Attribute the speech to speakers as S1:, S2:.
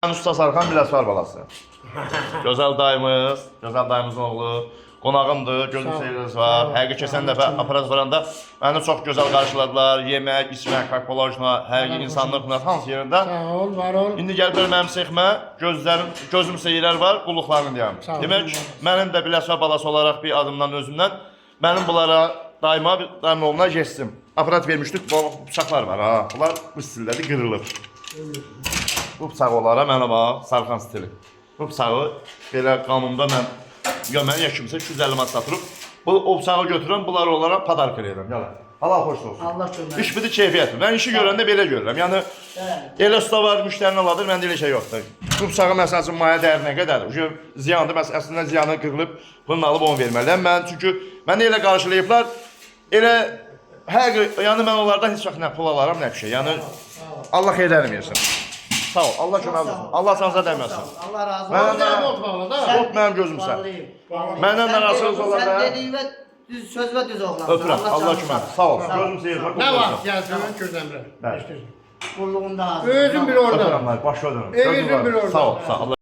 S1: Ben Usta Sarxan Biləsvar balası. Gözəl dayımızın oğlu. Qonağımdır, gözüm seyiriniz var. Həqiqi keçən dəfə aparat varanda məni çox gözəl qarşıladılar. Yemək, içmək, kakbolajla, həqiqi insanlıqla hansı yerində.
S2: Sağ ol, var ol.
S1: İndi gəl bir mənim sexmə, gözüm seyirlər var, qulluqlarını deyəm. Demək, mənim də Biləsvar balası olaraq bir adımdan özümdən, mənim bunlara daima oğluna geçdim. Aparat vermişdik, bu bıçaqlar var ha. Bunlar bu stildədir, qırılır. Bu bıçağı olaraq mənə bax, Sarxan stili. Bu bıçağı belə qanunda mən göməni kimsə 250 manat satırıb. Bu o bıçağı götürürəm, bunları olaraq padark edirəm. Gəl. Allah xoş olsun.
S2: Allah kömək.
S1: İş bitir keyfiyyət. Mən işi görəndə belə görürəm. Yəni elə usta var, müştərini aladır, məndə elə şey yoxdur. Bu bıçağı məsəl üçün maya dəyər nə qədərdir? Ziyandır, məsələn əslində ziyanı qırılıb, bunu alıb onu verməliyəm. Mən çünki məni elə qarşılayıblar. Elə yəni mən onlardan heç vaxt nə pul alaram, nə bir şey. Yəni Allah xeyirlərini versin. Sağ ol, Allah kömək olsun. Allah sanıza dəyməsin.
S2: Allah razı olsun.
S1: Ot mənim gözümsə. Məndən narazısınız olar
S2: Sən dediyinə düz söz və düz oğlan.
S1: öpürəm, Allah kömək. Sağ ol, gözüm seyir.
S2: Nə vaxt gəlsin Kürdəmrə?
S1: Bəli.
S2: Qulluğunda hazır. Özün bir orada.
S1: Öpürəm, başa dönüm.
S2: Evin bir orada.
S1: Sağ ol, sağ ol.